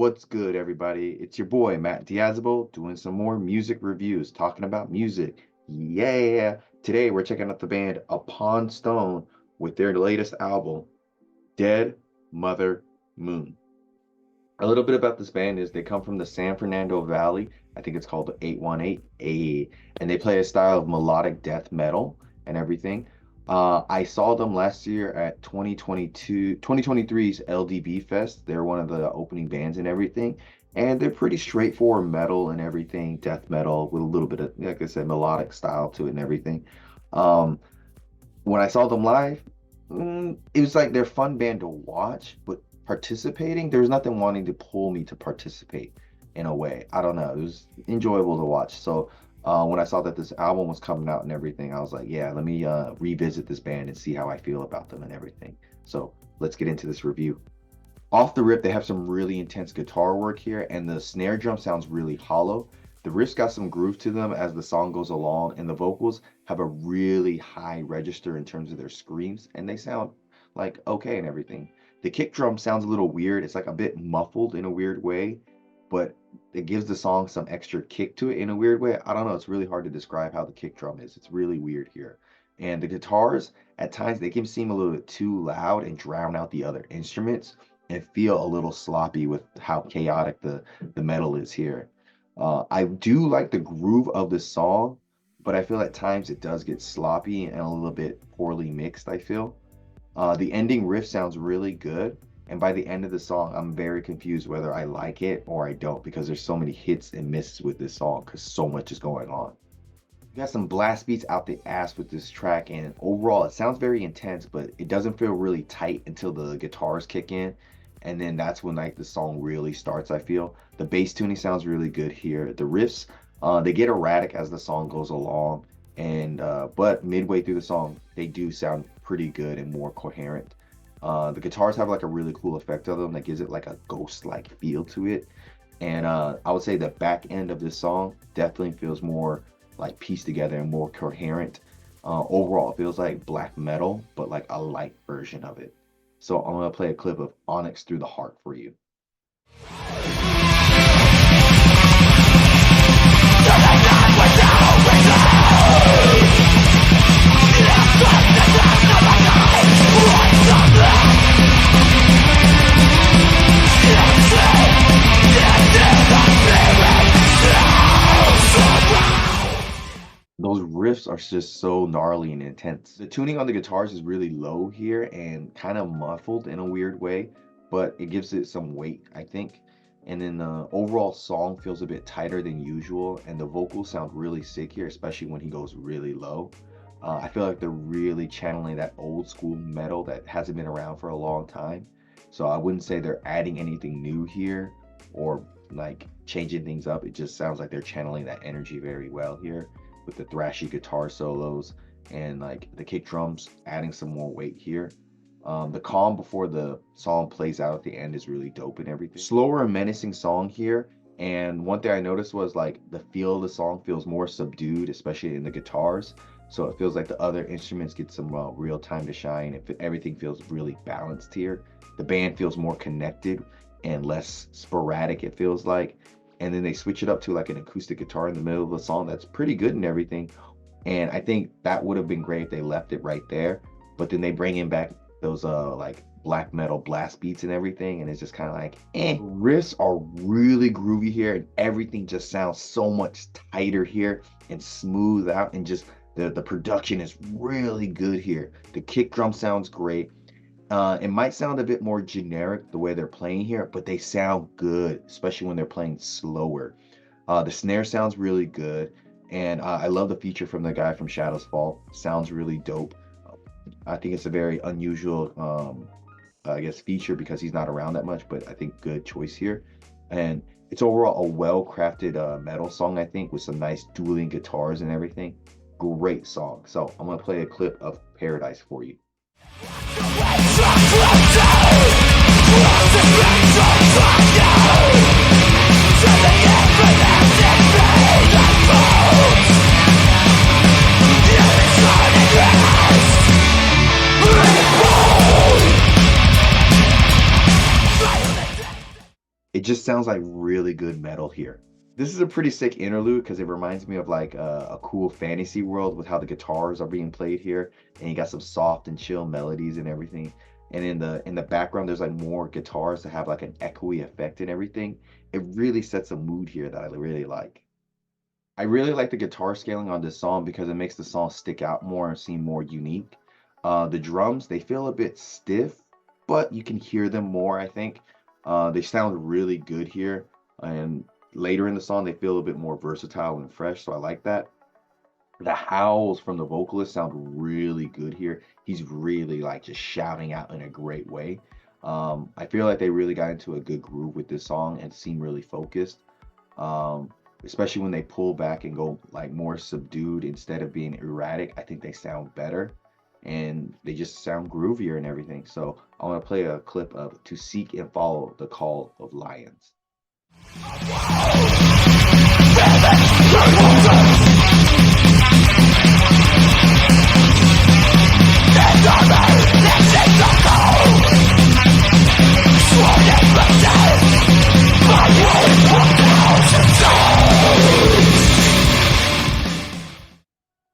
What's good, everybody? It's your boy, Matt Diazabo, doing some more music reviews, talking about music. Yeah! Today, we're checking out the band Upon Stone with their latest album, Dead Mother Moon. A little bit about this band is they come from the San Fernando Valley. I think it's called 818A, and they play a style of melodic death metal and everything. I saw them last year at 2023's LDB Fest. They're one of the opening bands and everything, and they're pretty straightforward metal and everything, death metal with a little bit of, like I said, melodic style to it and everything. Um, when I saw them live, it was like they're fun band to watch, but participating, there was nothing wanting to pull me to participate in a way. I don't know. It was enjoyable to watch. So when I saw that this album was coming out and everything, I was like, yeah, let me revisit this band and see how I feel about them and everything. So let's get into this review. Off the rip, they have some really intense guitar work here, and the snare drum sounds really hollow. The riffs got some groove to them as the song goes along, and the vocals have a really high register in terms of their screams, and they sound like okay and everything. The kick drum sounds a little weird. It's like a bit muffled in a weird way, but it gives the song some extra kick to it in a weird way. I don't know. It's really hard to describe how the kick drum is. It's really weird here. And the guitars, at times, they can seem a little bit too loud and drown out the other instruments and feel a little sloppy with how chaotic the metal is here. I do like the groove of the song, but I feel at times it does get sloppy and a little bit poorly mixed, I feel. The ending riff sounds really good, and by the end of the song, I'm very confused whether I like it or I don't, because there's so many hits and misses with this song because so much is going on. You got some blast beats out the ass with this track, and overall it sounds very intense, but it doesn't feel really tight until the guitars kick in, and then that's when like the song really starts. I feel the bass tuning sounds really good here. The riffs, they get erratic as the song goes along, and but midway through the song they do sound pretty good and more coherent. The guitars have like a really cool effect of them that gives it like a ghost-like feel to it, and I would say the back end of this song definitely feels more like pieced together and more coherent. Overall, it feels like black metal, but like a light version of it. So I'm gonna play a clip of Onyx Through the Heart for you. Those riffs are just so gnarly and intense. The tuning on the guitars is really low here and kind of muffled in a weird way, but it gives it some weight, I think. And then the overall song feels a bit tighter than usual, and the vocals sound really sick here, especially when he goes really low. I feel like they're really channeling that old school metal that hasn't been around for a long time. So I wouldn't say they're adding anything new here or like changing things up. It just sounds like they're channeling that energy very well here, with the thrashy guitar solos and like the kick drums adding some more weight here. The calm before the song plays out at the end is really dope and everything. Slower and menacing song here. And one thing I noticed was like the feel of the song feels more subdued, especially in the guitars. So it feels like the other instruments get some real time to shine. Everything feels really balanced here. The band feels more connected and less sporadic, it feels like. And then they switch it up to like an acoustic guitar in the middle of the song that's pretty good and everything. And I think that would have been great if they left it right there. But then they bring in back those like black metal blast beats and everything, and it's just kind of like riffs are really groovy here, and everything just sounds so much tighter here and smooth out, and just the production is really good here. The kick drum sounds great. It might sound a bit more generic the way they're playing here, but they sound good, especially when they're playing slower. The snare sounds really good, and I love the feature from the guy from Shadows Fall. Sounds really dope. I think it's a very unusual, I guess, feature because he's not around that much, but I think good choice here. And it's overall a well-crafted metal song, I think, with some nice dueling guitars and everything. Great song. So I'm gonna play a clip of Paradise for you. It just sounds like really good metal here. This is a pretty sick interlude because it reminds me of like a cool fantasy world with how the guitars are being played here, and you got some soft and chill melodies and everything. And in the background, there's like more guitars that have like an echoey effect and everything. It really sets a mood here that I really like. I really like the guitar scaling on this song because it makes the song stick out more and seem more unique. The drums, they feel a bit stiff, but you can hear them more, I think. They sound really good here. And later in the song, they feel a bit more versatile and fresh, so I like that. The howls from the vocalist sound really good here. He's really like just shouting out in a great way. I feel like they really got into a good groove with this song and seem really focused, um, especially when they pull back and go like more subdued instead of being erratic. I think they sound better and they just sound groovier and everything. So I want to play a clip of "To Seek and Follow the Call of Lions."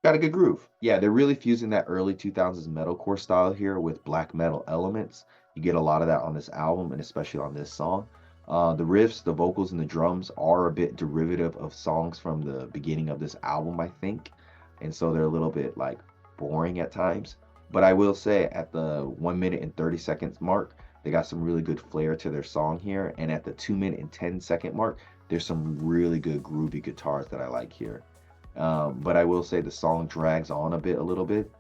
Got a good groove. Yeah, they're really fusing that early 2000s metalcore style here with black metal elements. You get a lot of that on this album and especially on this song. The riffs, the vocals, and the drums are a bit derivative of songs from the beginning of this album, I think. And so they're a little bit like boring at times. But I will say at the 1 minute and 30 seconds mark, they got some really good flair to their song here. And at the 2 minute and 10 second mark, there's some really good groovy guitars that I like here. But I will say the song drags on a little bit.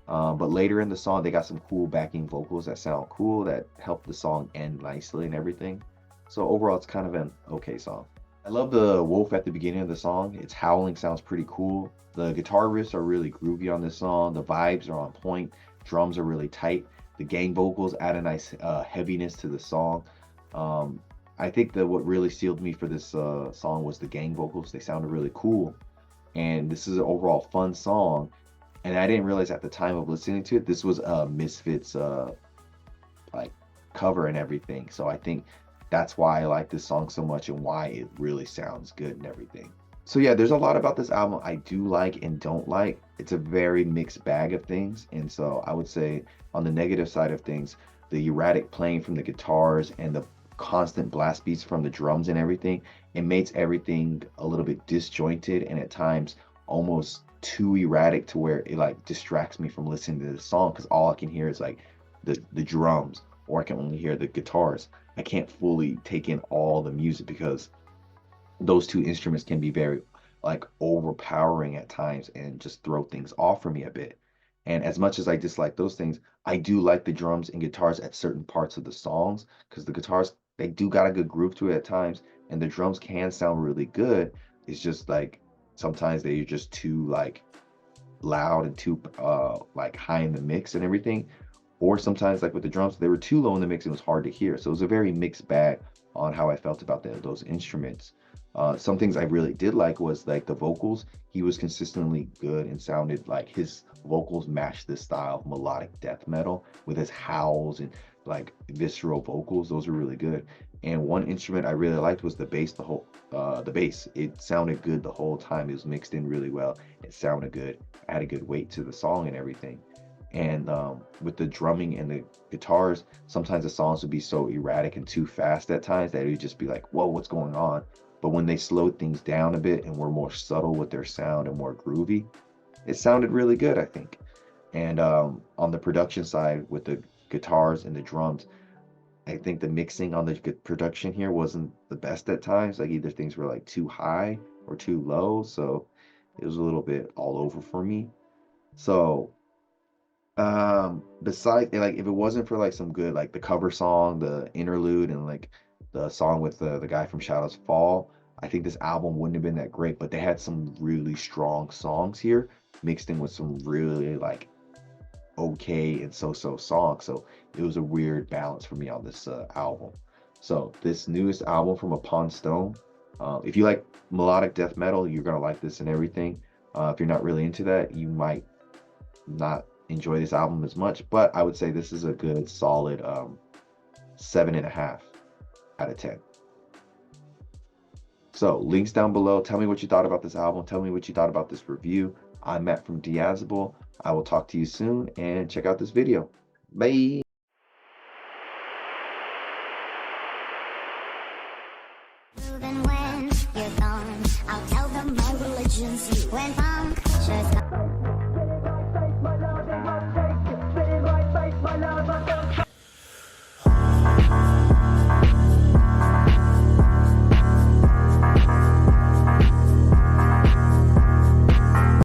But later in the song, they got some cool backing vocals that sound cool that help the song end nicely and everything. So overall, it's kind of an okay song. I love the wolf at the beginning of the song. Its howling sounds pretty cool. The guitar riffs are really groovy on this song. The vibes are on point. Drums are really tight. The gang vocals add a nice heaviness to the song. Um, I think that what really sealed me for this song was the gang vocals. They sounded really cool, and this is an overall fun song. And I didn't realize at the time of listening to it, this was a Misfits like cover and everything. So I think that's why I like this song so much and why it really sounds good and everything. So yeah, there's a lot about this album I do like and don't like. It's a very mixed bag of things. And so I would say on the negative side of things, the erratic playing from the guitars and the constant blast beats from the drums and everything, it makes everything a little bit disjointed and at times almost too erratic to where it like distracts me from listening to the song because all I can hear is like the drums or I can only hear the guitars. I can't fully take in all the music because those two instruments can be very like overpowering at times and just throw things off for me a bit. And as much as I dislike those things, I do like the drums and guitars at certain parts of the songs because the guitars they do got a good groove to it at times, and the drums can sound really good. It's just like sometimes they're just too like loud and too like high in the mix and everything. Or sometimes like with the drums, they were too low in the mix and it was hard to hear. So it was a very mixed bag on how I felt about those instruments. Some things I really did like was like the vocals. He was consistently good and sounded like his vocals matched this style of melodic death metal with his howls and like visceral vocals. Those were really good. And one instrument I really liked was the bass. The bass. It sounded good the whole time. It was mixed in really well. It sounded good. Had a good weight to the song and everything. And with the drumming and the guitars, sometimes the songs would be so erratic and too fast at times that it would just be like, whoa, what's going on? But when they slowed things down a bit and were more subtle with their sound and more groovy, it sounded really good, I think. And on the production side with the guitars and the drums, I think the mixing on the production here wasn't the best at times. Like either things were like too high or too low. So it was a little bit all over for me. So besides like if it wasn't for like some good like the cover song, the interlude, and like the song with the guy from Shadows Fall, I think this album wouldn't have been that great. But they had some really strong songs here mixed in with some really like okay and so-so songs. So it was a weird balance for me on this album. So this newest album from Upon Stone, if you like melodic death metal, you're gonna like this and everything. If you're not really into that, you might not enjoy this album as much, but I would say this is a good solid 7.5 out of 10. So links down below. Tell me what you thought about this album. Tell me what you thought about this review. I'm Matt from Diazable. I will talk to you soon and check out this video. Bye.